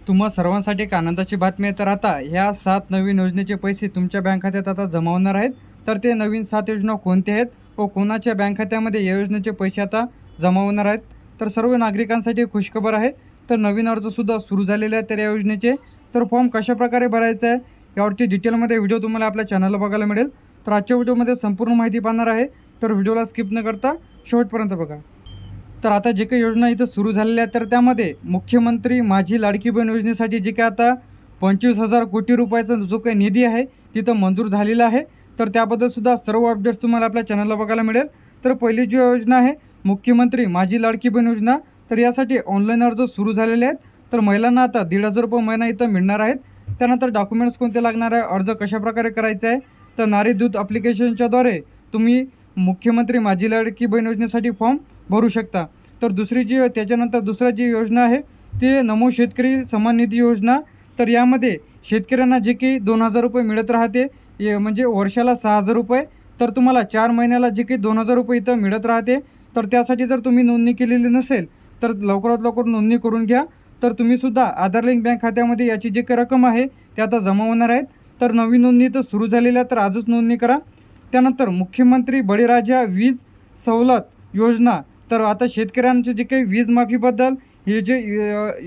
तुम्हा सर्वांसाठी एक आनंदाची बातमी आहे। तर आता ह्या 7 नवीन योजनेचे पैसे तुमच्या बँक खात्यात आता जमा होणार आहेत। तर ते नवीन 7 योजना कोणत्या आहेत व कोणाच्या बँक खात्यामध्ये या योजनेचे पैसे आता जमा होणार आहेत? तर सर्व नागरिकांसाठी खुशखबर आहे। तर नवीन अर्जसुद्धा सुरू झालेले आहेत तर या योजनेचे। तर फॉर्म कशाप्रकारे भरायचा आहे यावरती डिटेलमध्ये व्हिडिओ तुम्हाला आपल्या चॅनलला बघायला मिळेल। तर आजच्या व्हिडिओमध्ये संपूर्ण माहिती पाहणार आहे, तर व्हिडिओला स्किप न करता शेवटपर्यंत बघा। तर आता जे काही योजना इथं सुरू झालेल्या आहेत तर त्यामध्ये मुख्यमंत्री माझी लाडकी बहीण योजनेसाठी जे काही आता 25,000 कोटी रुपयाचा जो काही निधी आहे तिथं मंजूर झालेला आहे। तर त्याबद्दल सुद्धा सर्व अपडेट्स तुम्हाला आपल्या चॅनलला बघायला मिळेल। तर पहिली जी योजना आहे मुख्यमंत्री माझी लाडकी बहीण योजना, तर यासाठी ऑनलाईन अर्ज सुरू झालेले आहेत। तर महिलांना आता 1,500 रुपये महिना इथं मिळणार आहेत। त्यानंतर डॉक्युमेंट्स कोणते लागणार आहे, अर्ज कशाप्रकारे करायचा आहे, तर नारी दूध ॲप्लिकेशनच्याद्वारे तुम्ही मुख्यमंत्री माझी लाडकी बहीण योजनेसाठी फॉर्म भरू शकता। तर त्याच्यानंतर दुसरा जी योजना आहे ते नमो शेतकरी सन्मान निधी योजना। तर यामध्ये शेतकऱ्यांना जे काही 2,000 रुपये मिळत राहते, म्हणजे वर्षाला 6,000 रुपये, तर तुम्हाला 4 महिन्याला जे काही 2,000 रुपये इथं मिळत राहते। तर त्यासाठी जर तुम्ही नोंदणी केलेली नसेल तर लवकरात लवकर नोंदणी करून घ्या। तर तुम्हीसुद्धा आधार लिंक बँक खात्यामध्ये याची जी काही रक्कम आहे ते आता जमा होणार आहेत। तर नवीन नोंदणी तर सुरू झालेली आहे, तर आजच नोंदणी करा। त्यानंतर मुख्यमंत्री बळीराजा वीज सवलत योजना, तर आता शेतकऱ्यांचे जे काही वीज माफीबद्दल हे जे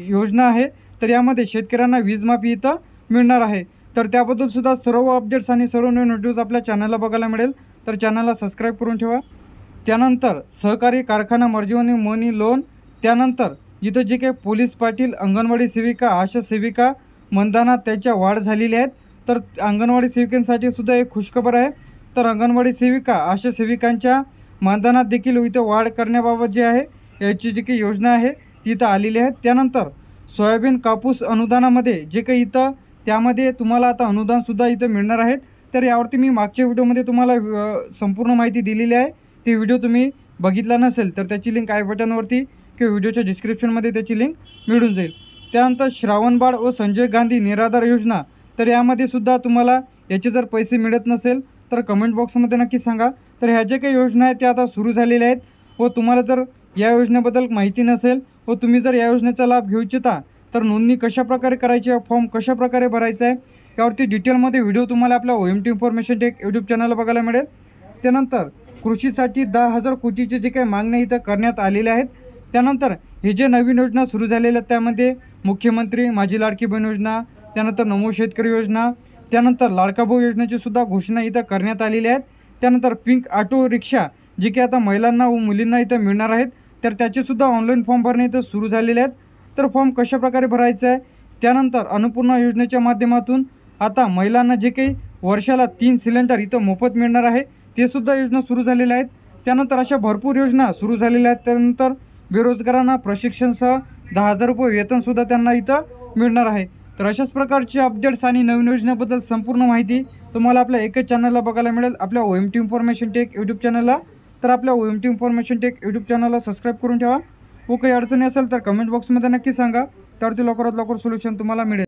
योजना आहे तर यामध्ये शेतकऱ्यांना वीज माफी इथं मिळणार आहे। तर त्याबद्दल सुद्धा सर्व अपडेट्स आणि सर्व नवीन व्हिडिओज आपल्या चॅनलला बघायला मिळेल। तर चॅनलला सबस्क्राईब करून ठेवा। त्यानंतर सहकारी कारखाना मर्जीवानी मनी लोन, त्यानंतर इथं जे काही पोलीस पाटील, अंगणवाडी सेविका, आशा सेविका मनधनात त्याच्या वाढ झालेली आहेत। तर अंगणवाडी सेविकांसाठी सुद्धा एक खुशखबर आहे। तर अंगणवाडी सेविका, आशा सेविकांच्या मानधनात देखील इथं वाढ करण्याबाबत जे आहे याची जी काही योजना आहे ती इथं आलेली आहे। त्यानंतर सोयाबीन कापूस अनुदानामध्ये जे काही इथं त्यामध्ये तुम्हाला आता अनुदानसुद्धा इथं मिळणार आहेत। तर यावरती मी मागच्या व्हिडिओमध्ये तुम्हाला संपूर्ण माहिती दिलेली आहे। ती व्हिडिओ तुम्ही बघितला नसेल तर त्याची लिंक आय बटनवरती किंवा व्हिडिओच्या डिस्क्रिप्शनमध्ये त्याची लिंक मिळून जाईल। त्यानंतर श्रावणबाळ व संजय गांधी निराधार योजना, तर यामध्ये सुद्धा तुम्हाला याचे जर पैसे मिळत नसेल तर कमेंट बॉक्समध्ये नक्की सांगा। तर ह्या ज्या काही योजना आहेत त्या आता सुरू झालेल्या आहेत व तुम्हाला जर या योजनेबद्दल माहिती नसेल व तुम्ही जर या योजनेचा लाभ घेऊ इच्छिता तर नोंदणी कशाप्रकारे करायची आहे, फॉर्म कशाप्रकारे भरायचा आहे यावरती डिटेलमध्ये व्हिडिओ तुम्हाला आपल्या OMT इन्फॉर्मेशन टेक यूट्यूब चॅनलला बघायला मिळेल। त्यानंतर कृषीसाठी 10,000 कोटीचे जे काही मागण्या इथं करण्यात आलेल्या आहेत। त्यानंतर हे जे नवीन योजना सुरू झालेल्या आहेत त्यामध्ये मुख्यमंत्री माझी लाडकी बहीण योजना, त्यानंतर नमो शेतकरी योजना, त्यानंतर लाडका भाऊ योजनेची सुद्धा घोषणा इथं करण्यात आलेली आहेत। त्यानंतर पिंक ऑटो रिक्षा जे की आता महिलांना व मुलींना इथं मिळणार आहेत, तर त्याचेसुद्धा ऑनलाईन फॉर्म भरणे इथं सुरू झालेले आहेत। तर फॉर्म कशाप्रकारे भरायचा आहे, त्यानंतर अन्नपूर्णा योजनेच्या माध्यमातून आता महिलांना जे काही वर्षाला 3 सिलेंडर इथं मोफत मिळणार आहे ते सुद्धा योजना सुरू झालेल्या आहेत। त्यानंतर अशा भरपूर योजना सुरू झालेल्या आहेत। त्यानंतर बेरोजगारांना प्रशिक्षणसह 10,000 रुपये वेतनसुद्धा त्यांना इथं मिळणार आहे। तर अशाच प्रकारचे अपडेट्स आणि नवीन योजनेबद्दल संपूर्ण माहिती तुम्हाला आपल्या एकच चॅनलला बघायला मिळेल, आपल्या OMT इन्फॉर्मेशन टेक यूट्यूब चॅनलला। तर आपल्या OMT इन्फॉर्मेशन टेक यूट्यूब चॅनलला सबस्क्राईब करून ठेवा व काही अडचणी असेल तर कमेंट बॉक्समध्ये नक्की सांगा, तर ते लवकरात लवकर सोल्युशन तुम्हाला मिळेल।